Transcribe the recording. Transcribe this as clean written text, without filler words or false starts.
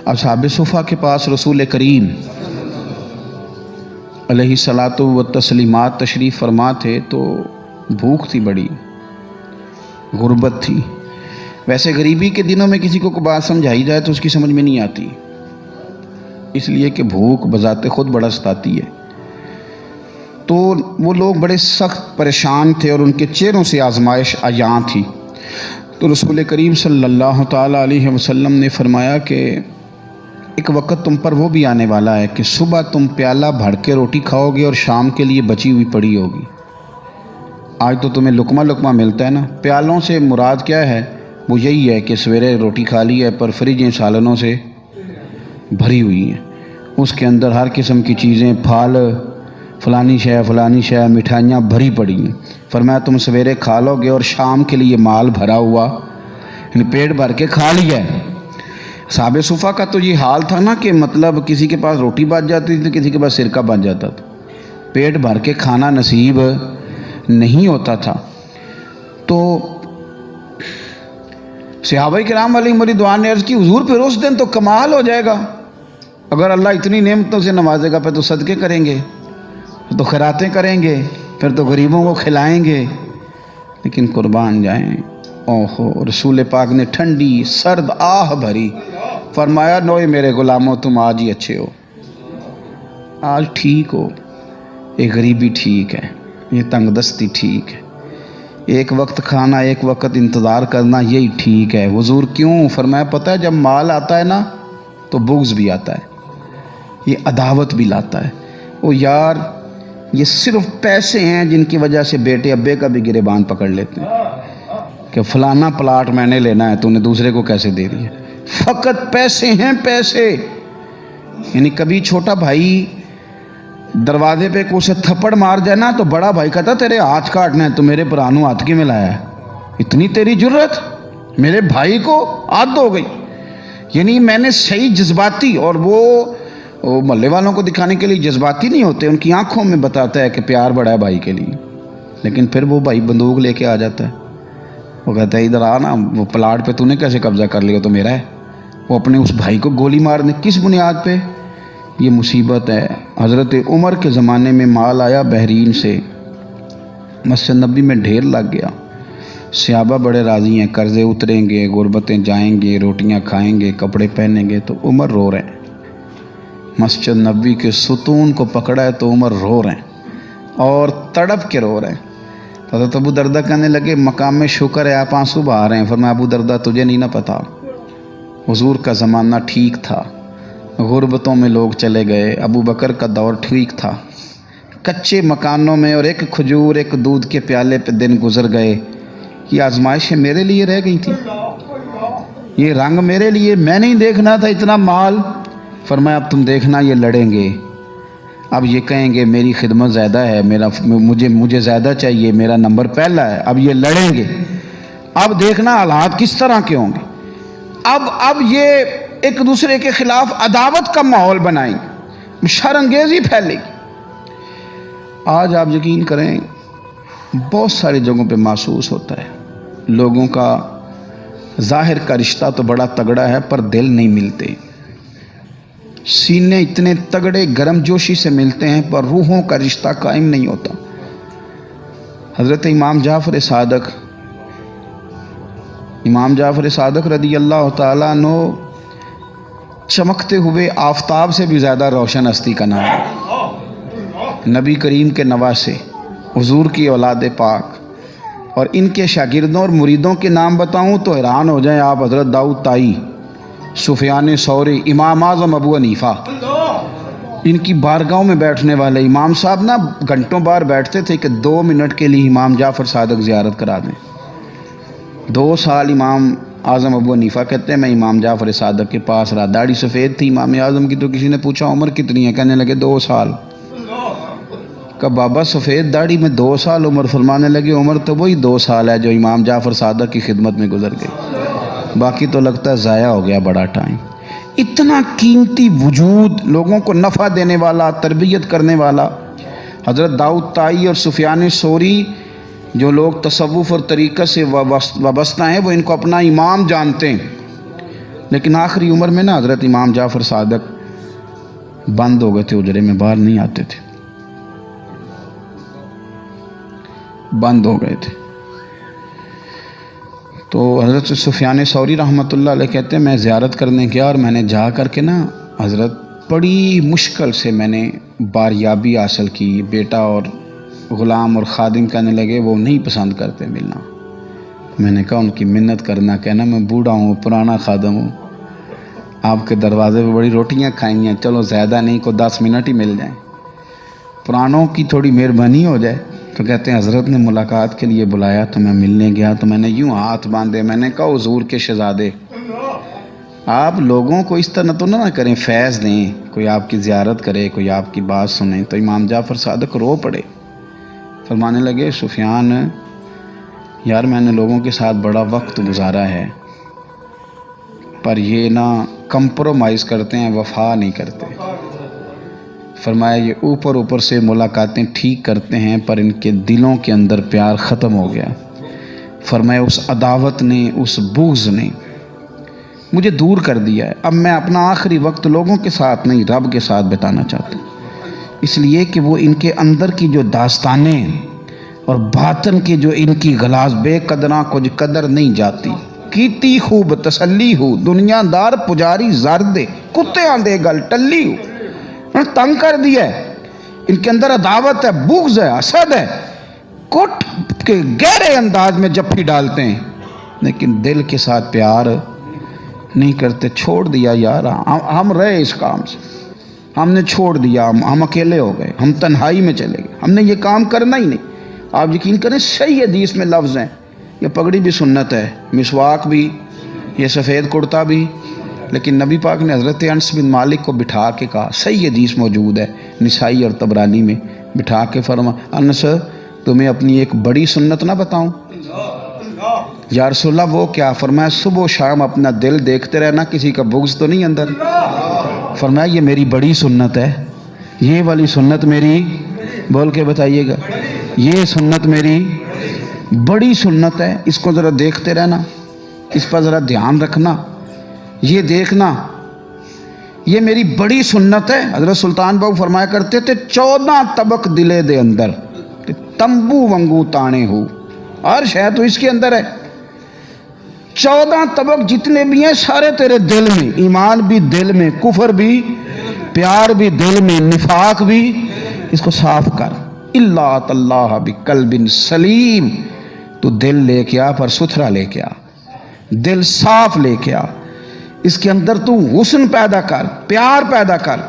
असहाब सुफ़ा के पास रसूल करीम अलैहिस्सलातु व तस्लीमात तशरीफ़ फरमा थे तो भूख थी, बड़ी गुर्बत थी। वैसे गरीबी के दिनों में किसी को बात समझाई जाए तो उसकी समझ में नहीं आती, इसलिए कि भूख बज़ाते खुद बड़ा सताती है। तो वो लोग बड़े सख्त परेशान थे और उनके चेहरों से आजमाइश आयां थी। तो रसूल करीम सल्लल्लाहु ताला अलैहि वसल्लम ने फरमाया कि एक वक़्त तुम पर वो भी आने वाला है कि सुबह तुम प्याला भर के रोटी खाओगे और शाम के लिए बची हुई पड़ी होगी। आज तो तुम्हें लुकमा लुकमा मिलता है ना। प्यालों से मुराद क्या है? वो यही है कि सवेरे रोटी खा ली है पर फ्रिजें सालनों से भरी हुई हैं, उसके अंदर हर किस्म की चीज़ें, फल, फ़लानी शय मिठाइयाँ भरी पड़ी हैं। फरमाया तुम सवेरे खा लोगे और शाम के लिए माल भरा हुआ, पेट भर के खा लिया है। साहब सुफ़ा का तो ये हाल था ना कि मतलब किसी के पास रोटी बच जाती थी, किसी के पास सिरका बच जाता था, पेट भर के खाना नसीब नहीं होता था। तो सहाबा किराम अलैहिम रिदवान ने अर्ज़ की, हुजूर फिर उस दिन तो कमाल हो जाएगा, अगर अल्लाह इतनी नेमतों से नवाजेगा फिर तो सदक़े करेंगे, तो खैरातें करेंगे, फिर तो गरीबों को खिलाएंगे। लेकिन कुर्बान जाएं, ओहो, रसूल पाक ने ठंडी सर्द आह भरी, फरमाया नोए मेरे गुलामों तुम आज ही अच्छे हो, आज ठीक हो। ये गरीबी ठीक है, ये तंगदस्ती ठीक है, एक वक्त खाना एक वक्त इंतज़ार करना यही ठीक है। हुजूर क्यों? फरमाया पता है जब माल आता है ना तो बुग़्ज़ भी आता है, ये अदावत भी लाता है। ओ यार, ये सिर्फ पैसे हैं जिनकी वजह से बेटे अब्बे का भी गिरेबान पकड़ लेते हैं कि फलाना प्लाट मैंने लेना है, तूने दूसरे को कैसे दे दिया। फ़कत पैसे हैं, पैसे। यानी कभी छोटा भाई दरवाजे पे को उसे थप्पड़ मार जाए ना तो बड़ा भाई कहता तेरे हाथ काटना है, तो मेरे पुरानों हाथ की मिलाया है, इतनी तेरी जुर्रत, मेरे भाई को आद हो गई। यानी मैंने सही जज्बाती, और वो मोहल्ले वालों को दिखाने के लिए जज्बाती नहीं होते, उनकी आंखों में बताता है कि प्यार बड़ा है भाई के लिए। लेकिन फिर वो भाई बंदूक लेके आ जाता है, वो कहता है इधर आ ना, वो प्लाट पे तूने कैसे कब्जा कर लिया, तो मेरा है। वो अपने उस भाई को गोली मारने, किस बुनियाद पे? ये मुसीबत है। हज़रत उमर के ज़माने में माल आया बहरीन से, मस्जिद नबी में ढेर लग गया, सहाबा बड़े राज़ी हैं, कर्ज़े उतरेंगे, गुरबतें जाएंगे, रोटियां खाएंगे, कपड़े पहनेंगे। तो उमर रो रहे हैं, मस्जिद नबी के सुतून को पकड़ा है तो उमर रो रहे हैं और तड़प के रो रहे हैं। हज़रत अबू दरदा कहने लगे मकाम में शुक्र है आप आंसू बहा रहे हैं। फरमाया अबू दरदा तुझे नहीं ना पता, हुजूर का ज़माना ठीक था, गुरबतों में लोग चले गए, अबू बकर का दौर ठीक था, कच्चे मकानों में और एक खजूर एक दूध के प्याले पे दिन गुजर गए। ये आजमाइशें मेरे लिए रह गई थी, ये रंग मेरे लिए, मैं नहीं देखना था इतना माल। फरमाया अब तुम देखना ये लड़ेंगे, अब ये कहेंगे मेरी खिदमत ज़्यादा है, मुझे ज़्यादा चाहिए, मेरा नंबर पहला है, अब ये लड़ेंगे। अब देखना हालात किस तरह के होंगे। अब ये एक दूसरे के खिलाफ अदावत का माहौल बनाएंगे, शरंगेज़ी फैलेगी। आज आप यकीन करें बहुत सारी जगहों पे महसूस होता है, लोगों का ज़ाहिर का रिश्ता तो बड़ा तगड़ा है पर दिल नहीं मिलते, सीने इतने तगड़े गर्मजोशी से मिलते हैं पर रूहों का रिश्ता कायम नहीं होता। हज़रत इमाम जाफ़र सादक रदी अल्लाह ताला अन्हु चमकते हुए आफताब से भी ज़्यादा रोशन हस्ती का नाम है, नबी करीम के नवासे, हुजूर की औलाद पाक। और इनके शागिर्दों और मुरीदों के नाम बताऊं तो हैरान हो जाएं आप। हज़रत दाऊद ताई, सुफियान सौरी, इमाम आज़म अबू हनीफ़ा, इनकी बारगाहों में बैठने वाले इमाम साहब ना घंटों बार बैठते थे कि 2 मिनट के लिए इमाम जाफ़र सादक ज़ियारत करा दें। 2 साल इमाम आज़म अबू हनीफ़ा कहते हैं मैं इमाम जाफ़र सादक के पास रहा, दाढ़ी सफ़ेद थी इमाम आज़म की। तो किसी ने पूछा उम्र कितनी है? कहने लगे 2 साल। का बाबा सफ़ेद दाढ़ी में 2 साल उम्र? फरमाने लगे उम्र तो वही 2 साल है जो इमाम जाफ़र सादक की खिदमत में गुजर गई, बाकी तो लगता है ज़ाया हो गया बड़ा टाइम। इतना कीमती वजूद, लोगों को नफ़ा देने वाला, तरबियत करने वाला। हज़रत दाऊद ताई और सुफियान सौरी, जो लोग तसव्वुफ़ और तरीक़त से वाबस्ता हैं, वो इनको अपना इमाम जानते हैं। لیکن آخری عمر میں نا حضرت امام جعفر صادق بند ہو گئے تھے حجرے میں، باہر نہیں آتے تھے، بند ہو گئے تھے۔ تو حضرت سفیان ثوری رحمۃ اللہ علیہ کہتے ہیں میں زیارت کرنے گیا اور میں نے جا کر کے نا حضرت بڑی مشکل سے میں نے باریابی حاصل کی۔ بیٹا اور غلام اور خادم کہنے لگے وہ نہیں پسند کرتے ملنا۔ میں نے کہا ان کی منت کرنا، کہنا میں بوڑھا ہوں، پرانا خادم ہوں، آپ کے دروازے پہ بڑی روٹیاں کھائیں ہیں، چلو زیادہ نہیں کو 10 منٹ ہی مل جائیں، پرانوں کی تھوڑی مہربانی ہو جائے۔ تو کہتے ہیں حضرت نے ملاقات کے لیے بلایا تو میں ملنے گیا تو میں نے یوں ہاتھ باندھے، میں نے کہا حضور کے شہزادے آپ لوگوں کو اس طرح تو نہ کریں، فیض دیں، کوئی آپ کی زیارت کرے، کوئی آپ کی بات سنیں۔ تو امام جعفر صادق رو پڑے، فرمانے لگے سفیان یار میں نے لوگوں کے ساتھ بڑا وقت گزارا ہے، پر یہ نہ کمپرومائز کرتے ہیں، وفا نہیں کرتے۔ فرمایا یہ اوپر اوپر سے ملاقاتیں ٹھیک کرتے ہیں پر ان کے دلوں کے اندر پیار ختم ہو گیا۔ فرمایا اس عداوت نے، اس بغض نے مجھے دور کر دیا ہے، اب میں اپنا آخری وقت لوگوں کے ساتھ نہیں رب کے ساتھ بتانا چاہتا ہوں، اس لیے کہ وہ ان کے اندر کی جو داستانیں اور باطن کی جو ان کی غلاظ بے قدراں کچھ قدر نہیں جاتی، کیتی خوب تسلی ہو دنیا دار پجاری زردے کتے آندے گل ٹلی ہو، تنگ کر دیا ہے، ان کے اندر عداوت ہے، بغض ہے، حسد ہے، کٹ کے گہرے انداز میں جپھی ڈالتے ہیں لیکن دل کے ساتھ پیار نہیں کرتے۔ چھوڑ دیا یار، ہم رہے اس کام سے، ہم نے چھوڑ دیا، ہم اکیلے ہو گئے، ہم تنہائی میں چلے گئے، ہم نے یہ کام کرنا ہی نہیں۔ آپ یقین کریں صحیح حدیث میں لفظ ہیں، یہ پگڑی بھی سنت ہے، مسواک بھی، یہ سفید کرتا بھی، لیکن نبی پاک نے حضرت انس بن مالک کو بٹھا کے کہا، صحیح حدیث موجود ہے نسائی اور طبرانی میں، بٹھا کے فرما انس تمہیں اپنی ایک بڑی سنت نہ بتاؤں؟ یا رسول اللہ وہ کیا؟ فرمایا صبح و شام اپنا دل دیکھتے رہنا، کسی کا بغض تو نہیں اندر۔ فرمایا یہ میری بڑی سنت ہے، یہ والی سنت میری، بول کے بتائیے گا، یہ سنت میری بڑی سنت ہے، اس کو ذرا دیکھتے رہنا، اس پر ذرا دھیان رکھنا، یہ دیکھنا، یہ میری بڑی سنت ہے۔ حضرت سلطان بہو فرمایا کرتے تھے 14 طبق دلے دے اندر تمبو ونگو تانے ہو، عرش ہے تو اس کے اندر ہے، 14 طبق جتنے بھی ہیں سارے تیرے دل میں، ایمان بھی دل میں، کفر بھی، پیار بھی دل میں، نفاق بھی، اس کو صاف کر۔ اللہ تعالیٰ بقلب سلیم، تو دل لے کے آ پر ستھرا لے کے آ، دل صاف لے کے آ، اس کے اندر تو حسن پیدا کر، پیار پیدا کر۔